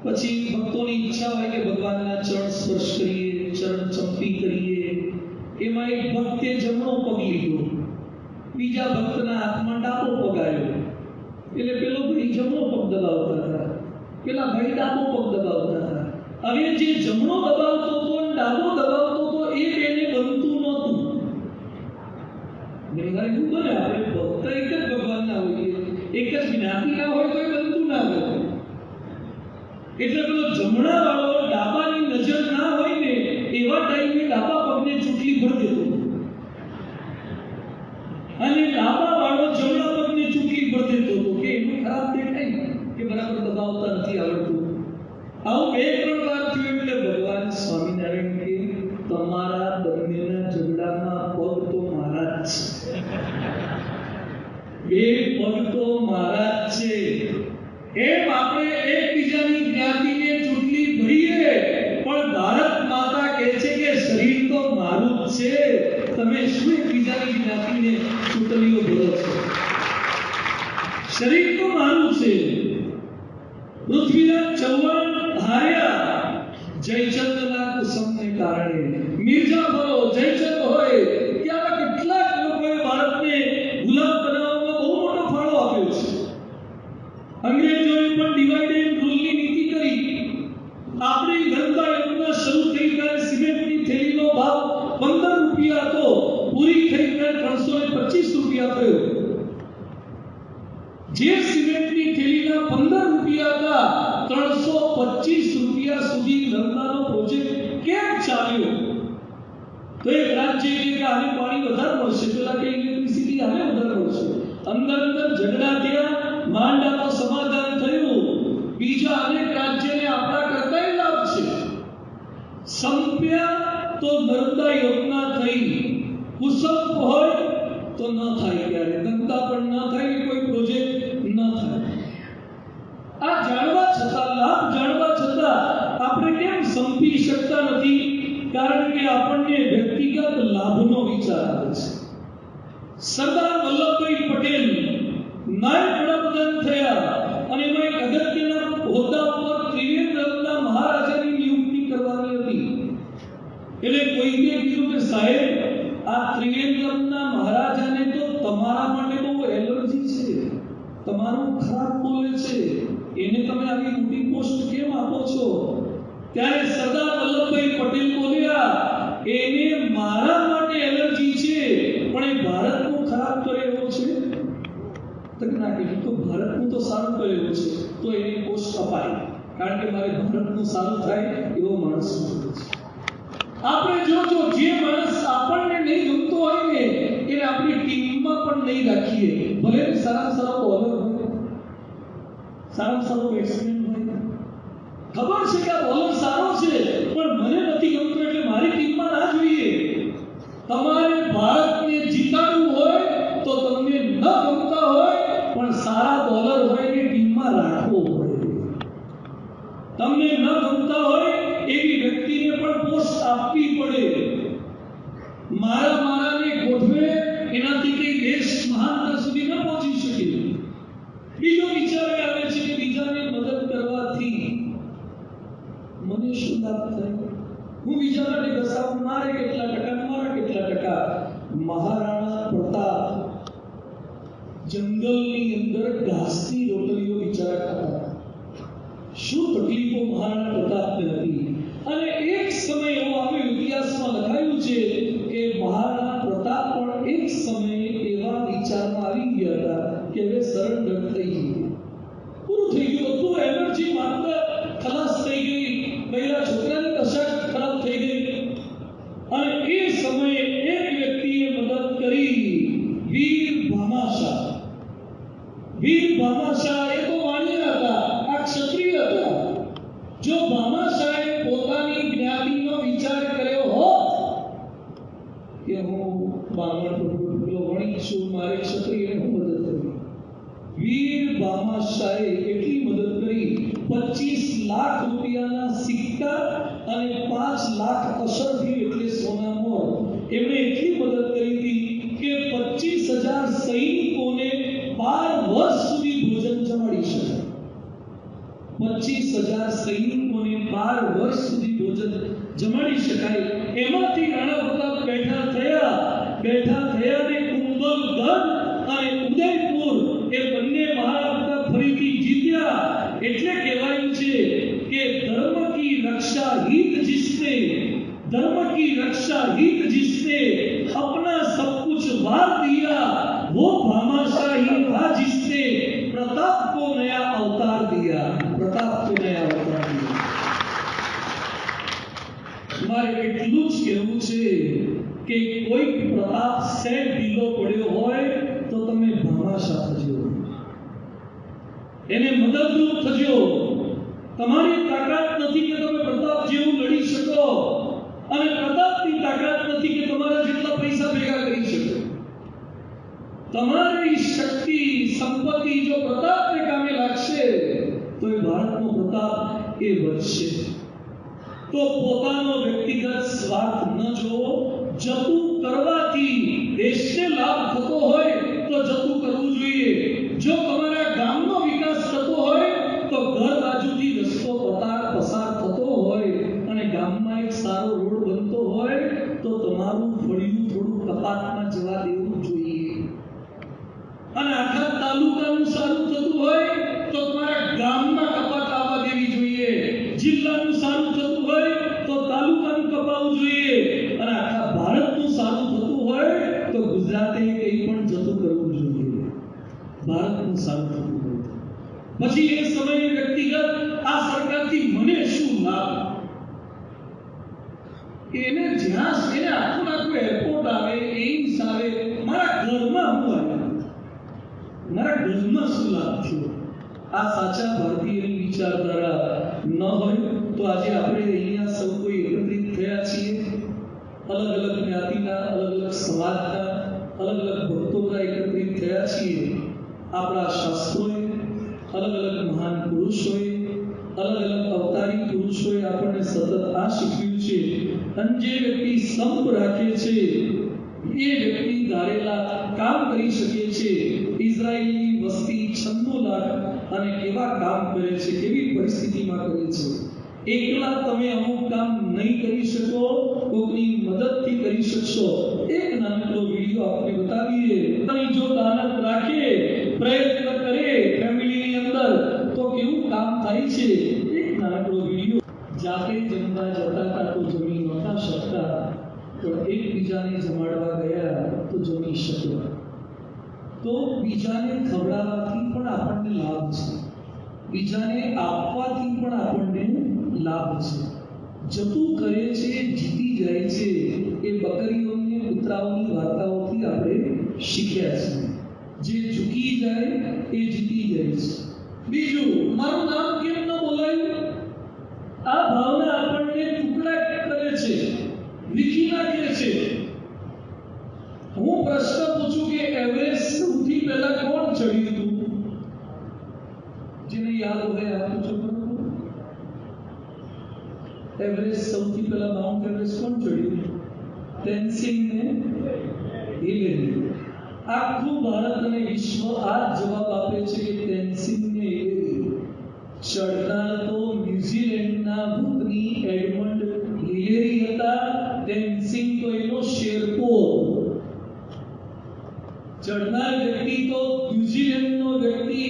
પછી ભક્તોની ઈચ્છા હોય કે ભગવાનના ચરણ સ્પર્શ કરીએ, ચરણ ચંપી કરીએ. એમાં એક ભક્તે જમણો પગ લીધો, બીજા ભક્તના હાથમાં ડાબો પગ આવ્યો. એટલે પેલો ભાઈ જમણો પગ દબાવતા હતા, પેલા ભાઈ ડાબો પગ દબાવતા હતા. હવે જે જમણો દબાવતો હતો અને ડાબો દબાવતો હતો એ બેને બનતું નહોતું. ઘણીવાર એવું બને, આપણે ભક્ત એક જ ભગવાનના હોઈએ, એક જ જ્ઞાતિના હોય તો એ બનતું ના હોય. એટલે પેલો જમણા વાળો ડાબાની નજર ના હોય ને એવા ટાઈમે ડાબા પગને ચૂંટલી ભરી દેતો, અને ડાબા વાળો જમણા પગને ચૂંટલી ભરી દેતો હતો કે એનું ખરાબ દેખાય કે બરાબર દબાવતા નથી આવડતું. આવું 2-3 વાર થયું. એટલે ભગવાન સ્વામિનારાયણ કે તમારા બંનેના ઝઘડામાં પગ તો મારા જ છે, 2 પગ તો મારા જ છે. એમ આપણે એકબીજાની જ્ઞાતિને ચૂંટલી ભરીએ, પણ ભારત માતા કહે છે કે શરીર તો મારું જ છે. તમે શું એકબીજાની જ્ઞાતિને ચૂંટણીઓ ભરો છો? શરીર તો મારું છે. પૃથ્વીરાજ ચૌહાણ હાર્યા જયચંદના કુસુમને કારણે. મિર્જાફરો જયચંદ હોય કે આવા કેટલાક લોકોએ ભારતને ગુલામ બનાવવામાં બહુ મોટો ફાળો આપ્યો છે. અંગ્રેજોએ પણ ડિવાઇડ એન્ડ રૂલની નીતિ કરી. આપણી ગંગા યમુના શરૂ થઈ ત્યારે સિમેન્ટની થેલીનો ભાવ 15 રૂપિયા હતો, પૂરી થઈ ત્યારે 325 રૂપિયા થયો. જે સિમેન્ટની થેલીના 15 રૂપિયા હતા, 325 રૂપિયા સુધી નર્મદાનો પ્રોજેક્ટ કેમ ચાલ્યો? તો એક રાજ્ય કે આને પાણી વધારે મળશે, પેલા કે ઇલેક્ટ્રિસિટી આને વધારે મળશે. અંદર ઝઘડા થયા, માંડાનો સમાધાન થયું. બીજા અનેક રાજ્યને આપણા કરતા લાભ છે. સંપ્યા તો નર્મદા યોજના થઈ, કુસુમ હોય તો ન થાય, ક્યારે ગંગા પણ ન થાય, કોઈ પ્રોજેક્ટ ન થાય. આ જાણવા છતાં, લાભ જાણવા છતાં આપણે કેમ સંપી શકતા નથી? કારણ કે આપણને વ્યક્તિગત લાભનો વિચાર આવે છે. સરદાર વલ્લભભાઈ પટેલ નાયબ વડાપ્રધાન થયા અને એમાં એક અગત્યના હોદ્દા પર ત્રિવેન્દ્રના મહારાજાની નિયુક્તિ કરવાની હતી. એટલે કોઈએ કીધું કે સાહેબ, આ ત્રિવેન્દ્રના મહારાજાને તો તમારા માટે બહુ એલર્જી છે, તમારું ખરાબ બોલે છે, એને તમે આવી મોટી પોસ્ટ કેમ આપો છો? ત્યારે સરદાર વલ્લભભાઈ પટેલ બોલ્યા, એને મારા માટે એલર્જી છે, પણ એ ભારતનું ખરાબ કરે એવો છે? તો ના કીધું, તો ભારતનું તો સારું કરે એવો છે તો એને પોસ્ટ અપાય, કારણ કે મારે ભારતનું સારું થાય એવો માણસ જોઈએ છે. આપણે જોજો, જે માણસ આપણને નહીં ગમતો હોય ને એને આપણી ટીમમાં પણ નહીં રાખીએ. ભલે સારામાં સારો બોલર હોય, સારામાં સારો બેટ્સમેન હોય, ખબર છે કે આ બોલર સારો છે પણ મને નથી ગમતો એટલે મારી ટીમમાં ના જોઈએ. તમારે ભારતને જીતાડવું હોય તો તમને ન ગમતા હોય પણ સારા બોલર હોય ને ટીમમાં રાખવો પડે. તમને ન ગમતા હોય એવી વ્યક્તિને પણ પોસ્ટ આપવી પડે. મારાને ગોઠવે એનાથી કઈ દેશ મહાનતા સુધી ન પહોંચી શકે. બીજો વિચાર આવે છે કે બીજાને મદદ કરવાથી મને શું લાભ થાય? હું બીજાને ઘસાવું, મારે કેટલા ટકા, મારા કેટલા ટકા. મહારાણા પ્રતાપ જંગલની અંદર ઘાસની રોટલીઓ બિચારા ખાતા. શું તકલીફો મહારાણા પ્રતાપને હતી. અને એક સમય એવો આવ્યો, ઇતિહાસમાં લખાયું છે કે મહારાણા પ્રતાપ પણ એક સમયે એવા વિચારમાં આવી ગયા હતા કે હવે સરેન્ડર થઈ ગયું, પૂરું થઈ ગયું, બધું એનર્જી બામણ પેલો વણિક છું, મારે ક્ષત્રિયને હું મદદ કરી. વીર ભામાશાહે એટલી મદદ કરી, 25 લાખ રૂપિયાના સિક્કા અને 5 લાખ અસરથી એટલે સોના મોર એમણે એટલી મદદ કરી હતી કે 25,000 સૈનિકોને 12 વર્ષ સુધી ભોજન જમાડી શકાય. 25,000 સૈનિકોને 12 વર્ષ સુધી ભોજન જમાડી શકાય. એમાંથી રાણા પ્રતાપ બેઠા થયા ને કુંભલગઢ અને ઉદયપુર એ બંને મહારાજા ફરીથી જીત્યા. એટલે કહેવાયું છે કે ધર્મ की रक्षा हित जिसने अपना सब कुछ वार दिया, वो भामाशाह ही था जिसने प्रताप को नया अवतार दिया. મારે એટલું જ કહેવું છે કે કોઈ પ્રતાપ સે ઢીલો પડ્યો હોય તો તમે ભામાશાહ થજો, એને મદદરૂપ થજો. તમારી તાકાત નથી કે તમે પ્રતાપ જેવું લડી શકો, અને પ્રતાપની તાકાત નથી કે તમારા જેટલા પૈસા ભેગા કરી શકો. તમારી શક્તિ સંપત્તિ જો પ્રતાપને કામે લાગશે તો એ ભારતનો પ્રતાપ એ વધશે. તો પોતાનો વ્યક્તિગત સ્વાર્થ ન જોવો. જતું કરવાથી દેશને લાભ થતો હોય તો જતું કરવું જોઈએ. જો તમારા ગામનો વિકાસ થતો હોય તો ઘર બાજુથી રસ્તો પસાર થતો હોય અને ગામમાં એક સારો રોડ બનતો હોય તો તમારું ફળિયું થોડું કપાતમાં જવા દેવું જોઈએ. અને આખા તાલુકાનું સારું થતું હોય તો તમારા ગામમાં કપાત આવવા દેવી જોઈએ. જિલ્લાનું સારું થતું હોય તો તાલુકાનું કપાવવું જોઈએ. અને આખા ભારતનું સારું થતું હોય તો ગુજરાતે કંઈ પણ જતું કરવું જોઈએ. ભારતનું સારું થતું હોય પછી એ સમયે વ્યક્તિગત આ સરકારથી મને શું લાભ, એને આખું એરપોર્ટ આવે, એમ્સ આવે, મારા ઘરમાં શું લાભ થયો. આ સાચા ભારતીયની વિચારધારા ન હોય તો આજે આપણે અહીંયા સૌ કોઈ એકત્રિત થયા છીએ. અલગ અલગ જ્ઞાતિના, અલગ અલગ સમાજના, અલગ અલગ ભક્તો બધા એકત્રિત થયા છીએ. આપણા શાસ્ત્રોએ, અલગ અલગ મહાન પુરુષોએ, અલગ અલગ અવતારી પુરુષોએ આપણને સતત આ શીખ્યું છે. અને જે વ્યક્તિ સંપ રાખે છે એ વ્યક્તિ ધારેલા કામ કરી શકે છે. ઇઝરાયેલની વસ્તી 96 લાખ અને કેવા કામ કરે છે, કેવી પરિસ્થિતિમાં કરે છે. એકલા તમે અમુક કામ નહીં કરી શકો, કોઈની મદદથી કરી શકશો. એક નાનકડો વિડીયો આપણે બતાવીએ. તમે જો દાનત રાખે, પ્રયત્ન કરે ફેમિલીની અંદર તો કેવું કામ થાય છે. એક નાનકડો વિડીયો. જાતે જમવા જતા હતા તો જમી નહોતા શકતા, પણ એકબીજાને જમાડવા ગયા તો જમી શક્યા. તો બીજાને ખવડાવવાથી પણ આપણને લાભ છે, બીજાને આપવાથી પણ આપણને લાભ છે. જતું કરે છે, જીતી જાય છે, એ બકરીઓની કૂતરાઓની વાર્તાઓથી આપણે શીખ્યા છે. જે ઝૂકી જાય એ જીતી જાય છે. બીજું, મારું નામ કેમ ન બોલાયું, આ ભાવના આપણને ટુકડા કરે છે, વિખી નાખે છે. હું પ્રશ્ન પૂછું કે એવરેસ્ટ સૌથી પહેલા કોણ ચડ્યું હતું? જેને યાદ હોય આ પૂછો. એવરેસ્ટ સૌથી પહેલા માઉન્ટ એવરેસ્ટ કોણ ચડ્યું? તેનસિંગ ને હિલેરી. આખું ભારત અને વિશ્વ આ જવાબ આપે છે કે તેનસિંગ ને હિલેરી. ચડનાર તો ન્યુઝીલેન્ડના ભૂતની એડમંડ હિલેરી હતા. તેનસિંગ તો એનો શેરપો. ચડનાર વ્યક્તિ તો ન્યુઝીલેન્ડનો વ્યક્તિ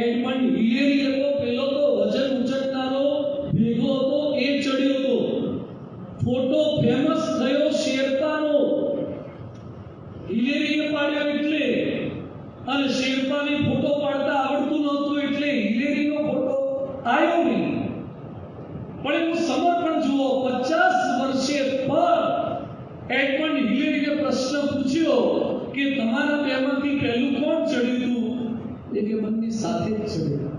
એડમંડ હિલેરી હતો. પેલો તો વજન ઉચકનારો ભેગો હતો, એ ચડ્યો હતો. ફોટો ફેમસ થયો શેરપાનો. હિલેરીએ પાડ્યો એટલે, અને શેરપાને ફોટો પાડતા આવડતું નહોતું એટલે હિલેરીનો ફોટો આવ્યો નહીં. પણ એનું સમર્પણ જુઓ. 50 વર્ષે પર એડમંડ હિલેરીને પ્રશ્ન પૂછ્યો કે તમારા બેમાંથી પહેલું કોણ ચડ્યું હતું? એ કે બંને સાથે જ ચડ્યા.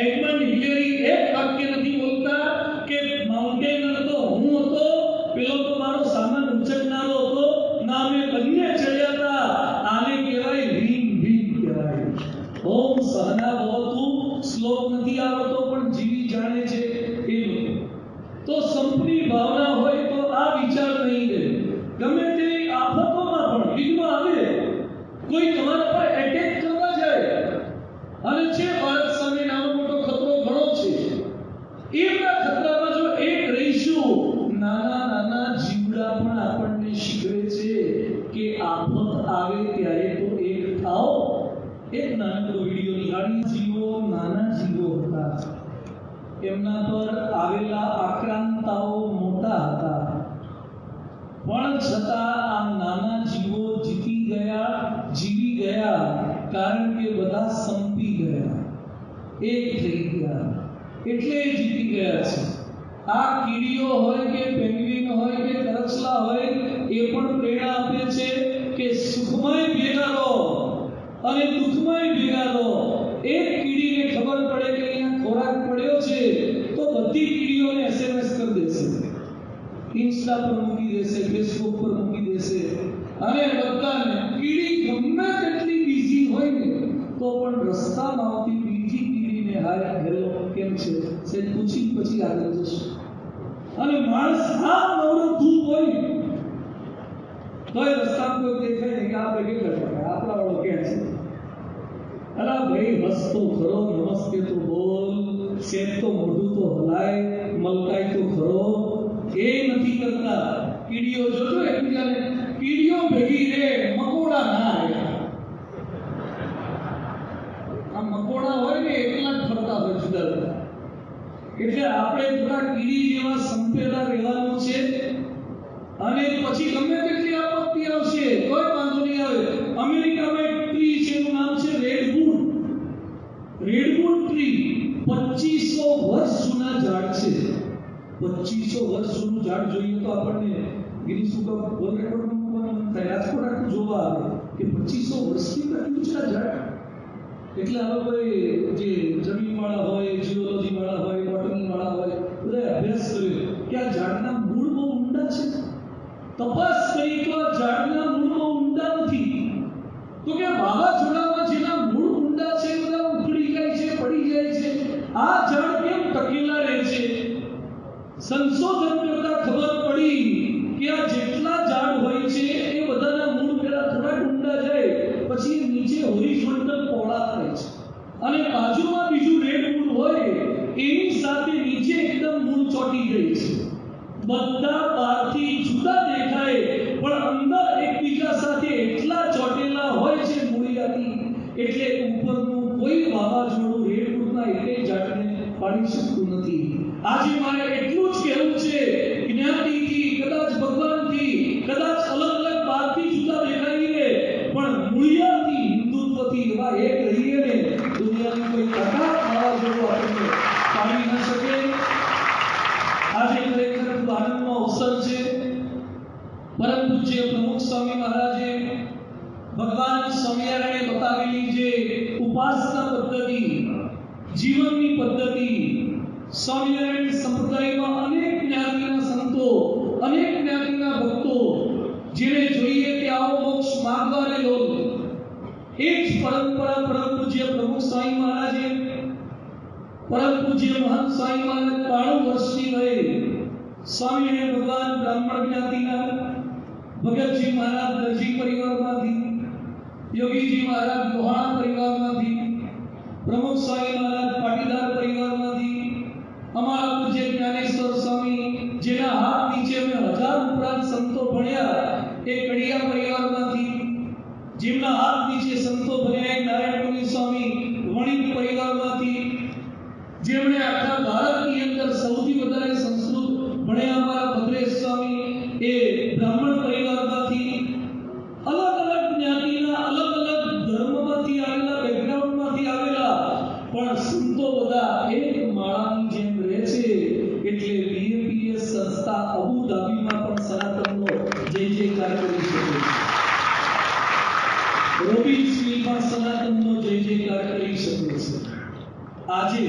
એડમંડ હિલેરી એક વાક્ય નથી બોલતા કે માઉન્ટેનર તો હું હતો, પેલો તો મારો સામાન ઉચકનારો હતો, ના મેં એમના પર આવેલા આક્રાંતાઓ મોટા હતા, પણ છતાં આ નાના જીવો જીવી ગયા, કારણ કે બધા સંપી ગયા, એક થઈ ગયા, એટલે જીતી ગયા છે. આ કીડીઓ હોય કે પેંગ્વિન હોય કે કરચલા હોય, એ પણ પ્રેરણા આપે છે કે સુખમય ભેગા રહો અને દુઃખમય ભેગા રહો. એક કીડીને ખબર પડે કે અહીંયા ખોરાક પડ્યો છે તો બધી કીડીઓને SMS કરી દેશે, ઇન્સ્ટા પર મૂકી દેશે, ફેસબુક પર મૂકી દેશે, અને બધાને કીડી ગમે તેટલી બીઝી હોય ને તો પણ રસ્તામાં આવતી બીજી કીડીને હાય હેલો કેમ છે સે પૂછી પછી આગળ જશે. અને માણસ આ નવરો ધૂપ હોય તો એ રસ્તામાં કોઈ દેખાય ને કે આપણે કે કરતા આપણા વાળો ક્યાં છે, અલા ભાઈ હસતો ખરો, નમસ્તે તો બોલ, શેર તો મોઢું તો હલાય, મલકાય તો ખરો, એ નથી કરતા. કીડીઓ જોજો એકબીજાને, કીડીઓ ભેગી રે, મકોડા ના આવ્યા. આ મકોડા હોય ને એટલા જ ફરતા હોય જુદા જુદા. એટલે આપણે થોડા કીડી જેવા સંપેલા રહેવાનું છે, અને પછી ગમે તેટલી આપત્તિ આવશે કોઈ વાંધો નહીં આવે. અમેરિકામાં એક ટ્રી છે, એનું નામ છે રેડવુડ ટ્રી. 2500 વર્ષ જૂના ઝાડ છે. 2500 વર્ષ જૂનું ઝાડ જોઈએ તો આપણને ગિનિસ બુક ઓફ વર્લ્ડ રેકોર્ડમાં મૂકવાનું મન થાય. રાજકોટ આખું જોવા આવે કે 2500 વર્ષથી કેટલું છે આ ઝાડ. એટલે આ લોકોએ જે જમીનવાળા હોય, જીઓલોજી વાળા હોય, બોટની વાળા હોય, બધા અભ્યાસ કર્યો કે આ ઝાડના મૂળ બહુ ઊંડા છે. તપાસ કરી તો આ ઝાડના મૂળ બહુ ઊંડા નથી. તો કે વાવાઝોડામાં જેના મૂળ ઊંડા છે બધા ઉખડી જાય છે, પડી જાય છે. આ ઝાડ કેમ ટકેલા રહે છે? સંશોધન કરતા ખબર પડી કે આ જેટલા ઝાડ હોય છે એ બધાના મૂળ પહેલા થોડા ઊંડા જાય, પછી નીચે હોરિઝોન્ટલ પહોળા થાય છે, અને બાજુમાં બીજું રેડવુડ હોય એની સાથે નીચે એકદમ મૂળ ચોટી ગઈ છે. બધા બહારથી જુદા દેખાય પણ અંદર એકબીજા સાથે એટલા ચોટેલા હોય છે મૂળિયાથી, એટલે ઉપરનું કોઈ વાવાઝોડું રેડવુડના એટલે ઝાડને પાડી શકતું નથી. આજે મારે એટલું જ કહેવું છે, જ્ઞાતિથી, કદાચ ભગવાનથી, કદાચ અલગ અલગ બહારથી જુદા દેખાઈએ પણ મૂળિયાથી, હિન્દુત્વથી એવા એક રહીએ ને, દુનિયાની કોઈ તાકાત વાવાઝોડું આપણને પાડી ન શકે. આજે ખરેખર ખૂબ આનંદનો અવસર છે. પરમ પૂજ્ય પ્રમુખ સ્વામી મહારાજે ભગવાન સ્વામિનારાયણે બતાવેલી જે ઉપાસના પદ્ધતિ, જીવનની પદ્ધતિ, સ્વામિનારાયણ સંપ્રદાયમાં અનેક જ્ઞાતિના સંતો, અનેક જ્ઞાતિના ભક્તો જેને જોઈએ કે આવો મોક્ષ માગવા રહેલો, એ જ પરંપરા પરમ પૂજ્ય પ્રમુખ સ્વામી મહારાજે, પરમ પૂજ્ય મહંત સ્વામી મહારાજ 92 વર્ષની વયે સ્વામિનારાયણ ભગવાન બ્રાહ્મણ જ્ઞાતિના, ભગતજી મહારાજ દરજી પરિવારમાંથી, યોગીજી મહારાજ લોહાણા પરિવારમાંથી, પ્રમુખ સ્વામી મહારાજ પાટીદાર પરિવારમાંથી, અમારા પૂજ્ય જ્ઞાનેશ્વર સ્વામી જેના હાથ નીચે અમે 1000 ઉપરાંત સંતો ભણ્યા એ કડિયા પરિવારમાંથી, જેમના હાથ નીચે સંતો ભણ્યા એ નારાયણ સ્વામી વણિક પરિવારમાંથી, જેમણે આખા ભારતની અંદર સૌથી વધારે સંસ્કૃત ભણ્યા અમારા ભદ્રેશ સ્વામી એ બ્રાહ્મણ પરિવારમાંથી, અલગ અલગ જ્ઞાતિના, અલગ અલગ ધર્મમાંથી આવેલા, બેકગ્રાઉન્ડમાંથી આવેલા, પણ સંતો બધા એક માળાની જેમ રહે છે. એટલે બીએપીએસ સંસ્થા અબુધાબીમાં પણ સનાતનનો જય જયકાર કરી શકે છે. રોબિન્સવિલમાં સનાતનનો જય જયકાર કરી શકે છે. આજે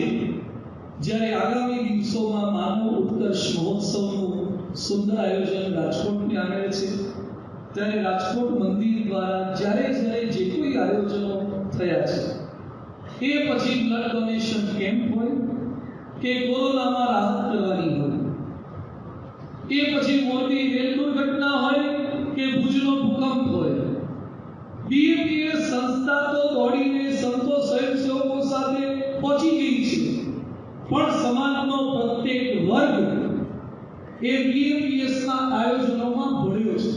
જ્યારે આગામી દિવસોમાં માનવ ઉત્કર્ષ મહોત્સવનું સુંદર આયોજન રાજકોટને આવેલ છે, ત્યારે રાજકોટ મંદિર દ્વારા જ્યારે જે કોઈ આયોજનો થયા છે, એ પછી બ્લડ ડોનેશન કેમ્પ હોય કે કોરોનામાં રાહત કરવાની હોય, એ પછી મોટી રેલ દુર્ઘટના હોય કે ભુજનો ભૂકંપ હોય, બીએપીએસ સંસ્થા તો દોડીને સંતો સ્વયંસેવકો સાથે પહોંચી ગઈ છે, પણ સમાજનો પ્રત્યેક વર્ગ એ બીએપીએસના આયોજનોમાં ભળ્યો છે.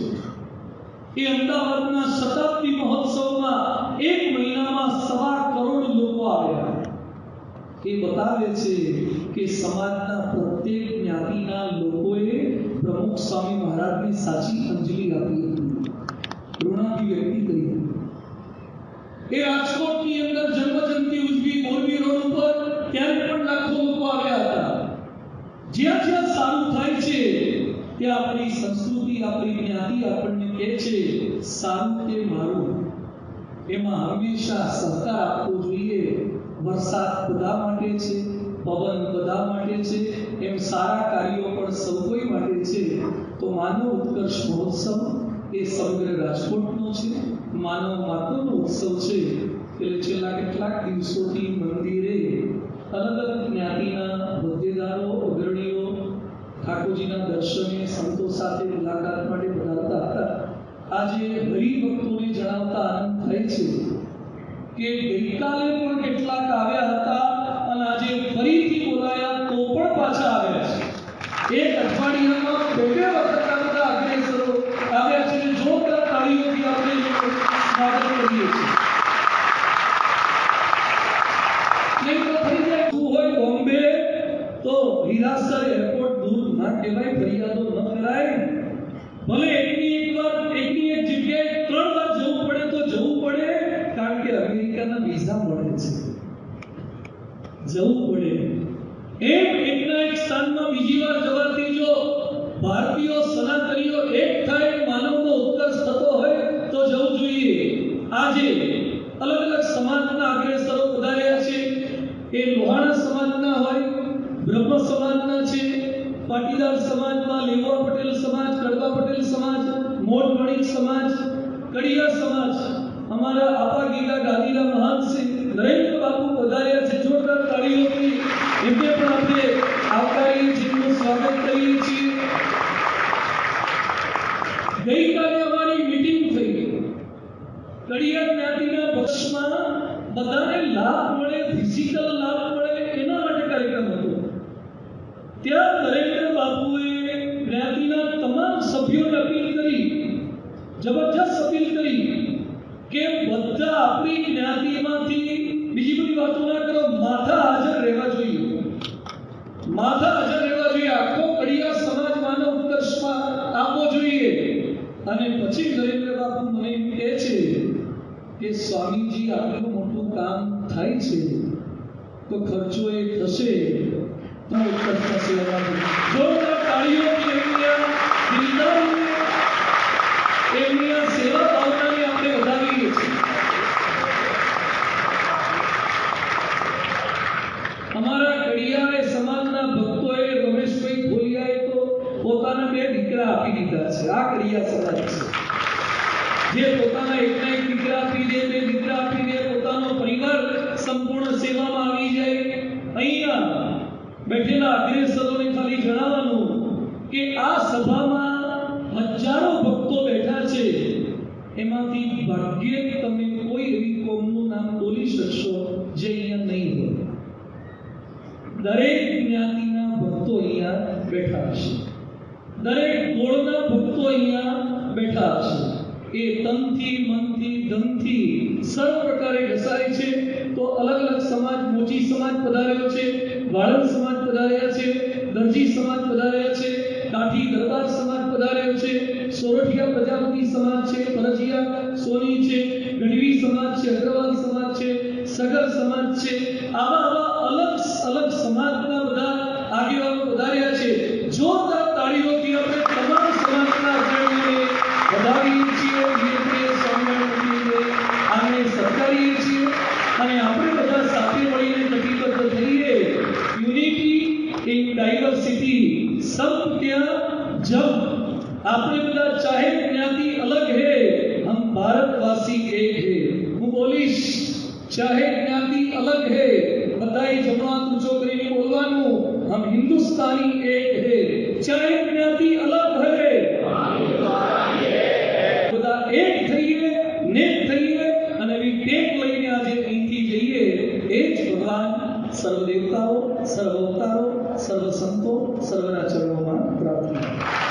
એ અમદાવાદના શતાબ્દી મહોત્સવમાં 1 મહિનામાં 1.25 કરોડ લોકો આવ્યા. એ બતાવે છે કે સમાજના પ્રત્યેક જ્ઞાતિના લોકોએ પ્રમુખ સ્વામી મહારાજને સાચી અંજલિ આપી હતી, ઋણાભિવ્યક્તિ કરી હતી। એ રાજકોટની અંદર જન્મજયંતિ ઉજવી મોરબી રોડ ઉપર, ત્યારે પણ લાખો લોકો આવ્યા હતા। જ્યાં જ્યાં સારું થાય છે ત્યાં આપણી સંસ્કૃતિ, આપણી જ્ઞાતિ આપણને કહે છે સારું તે મારું, એમાં હંમેશા સહકાર આપવો જોઈએ। વરસાદ બધા માટે છે, પવન બધા માટે છે, એમ સારા કાર્યો પણ સૌ કોઈ માટે છે। તો માનવ ઉત્કર્ષ મહોત્સવ એ સમગ્ર રાજકોટનો છે, માનવ માત્રનો ઉત્સવ છે। એટલે છેલ્લા કેટલાક દિવસોથી મંદિરે અલગ અલગ જ્ઞાતિના હોદ્દેદારો, અગ્રણીઓ ઠાકોરજીના દર્શને સંતો સાથે મુલાકાત માટે પધારતા હતા। આજે હરિભક્તોને જણાવતા આનંદ થાય છે કે ગઈકાલે પણ કેટલાક આવ્યા હતા અને આજે ફરીથી બોલાયા તો પણ પાછા આવ્યા છે। એક અઠવાડિયામાં બે વખત આ બધા અગ્રેસરો આવ્યા છે। જોરદાર તાળીઓથી આપણે સ્વાગત કરીએ છીએ। નહીં તો થઈ જાય તું હોય બોમ્બે તો હીરાસર એરપોર્ટ દૂર ના કહેવાય, ફરિયાદો ન કરાય। ભલે એકની એક જગ્યાએ 3 વાર જવું પડે તો જવું પડે, કારણ કે અમેરિકાના વિઝા મળે છે, જવું પડે। એમ એકના એક સ્થાનમાં બીજી વાર જવાથી જો ભારતીયો સનાતનીઓ એક થાય, માનવનો ઉત્કર્ષ થતો હોય તો જવું જોઈએ। આજે અલગ અલગ સમાજના અગ્રેસરો વધાર્યા છે। એ લોહાણા સમાજના હોય, બ્રહ્મ સમાજના છે, પાટીદાર સમાજમાં લેવા પટેલ સમાજ, કડવા પટેલ સમાજ, મોઢ વણિક સમાજ, કડિયા સમાજ, અમારા આપા ગીગા ગાદીના મહાન શ્રી નરેન્દ્ર બાપુ વધાર્યા છે। જોરદાર તાળીઓથી એમને પણ આપણે આવકારીએ છીએ, એમનું સ્વાગત કરીએ છીએ। ગઈકાલે અમારી મીટિંગ થઈ, કડિયા જ્ઞાતિના પક્ષમાં બધાને લાભ મળે, ફિઝિકલ લાભ મળે એના માટે કાર્યક્રમ હતો। ત્યાં નરેન્દ્ર બાપુએ જ્ઞાતિના તમામ સભ્યોને અપીલ કરી, જબરજસ્ત અપીલ કરી કે બધા આપણી જ્ઞાતિમાંથી બીજી બધી વાતો ના કરો, માથા હાજર રહેવા જોઈએ, માથા હાજર રહેવા જોઈએ। આખો કડિયા સમાજ માનવ ઉત્કર્ષમાં આવવો જોઈએ। અને પછી નરેન્દ્ર બાપુ મને એમ કહે છે કે સ્વામીજી આટલું મોટું કામ થાય છે તો ખર્ચો એ થશે, તો ઉત્કર્ષ થશે। જોરદાર તાળીઓથી એમની આ સેવા ભાવનાને આપણે વધાવીએ છીએ। અમારા કડિયા સમાજના ભક્તોએ, રમેશભાઈ ભોલિયાએ તો પોતાના 2 દીકરા આપી દીધા છે। આ કડિયા સમાજ છે જે પોતાના એકના એક દીકરા આપી દે, 2 દીકરા આપી દે, પોતાનો પરિવાર સંપૂર્ણ સેવામાં આવી જાય। અહીંયા બેઠેલા અગ્રેસરોને ખાલી જણાવવાનું કે આ સભામાં હજારો ભક્તો બેઠા છે, એમાંથી ભાગ્યે તમે કોઈ એવી કોમનું નામ બોલી શકશો જે અહીંયા નહીં હોય। દરેક જ્ઞાતિના ભક્તો અહીંયા બેઠા છે, દરેક ગોળના ભક્તો અહીંયા બેઠા છે। એ તનથી, મનથી, ધનથી સર્વ પ્રકારે ઘસાય છે। તો અલગ અલગ સમાજ, મોચી સમાજ પધાર્યો છે, વાળંદ સમાજ પધાર્યા છે, દરજી સમાજ પધાર્યા છે, કાઠી દરબાર સમાજ પધાર્યો છે, સોરઠિયા પ્રજાપતિ સમાજ છે, પરજીયા સોની છે, ગઢવી સમાજ છે, અગ્રવાલ સમાજ છે, સગર સમાજ છે। આવા અલગ અલગ સમાજના બધા આગેવાનો પધાર્યા છે। જોરદાર તાળીઓથી આપણે તમામ સમાજના અગ્રણીઓને વધાવીએ છીએ, આને સત્કારીએ છીએ અને આપણે બધા સાથે મળીને કટિબદ્ધ થઈએ। યુનિટી ઇન ડાયવર્સિટી, सब क्या जब आपने बोला चाहे ज्ञाति अलग है हम भारतवासी एक है। હું બોલીશ ચાહે જ્ઞાતિ અલગ है, બધાએ જમા ઊંચો કરીને બોલવાનું, हम हिंदुस्तानी एक है। चाहे ज्ञाति अलग है બધા એક થઈએ, નેક થઈએ અને એવી ટેક લઈને આજે અહીંથી જઈએ। એ જ ભગવાન સર્વ દેવતાઓ, સર્વ અવતારો, સર્વ સંતો, સર્વના ચરણોમાં પ્રાર્થના।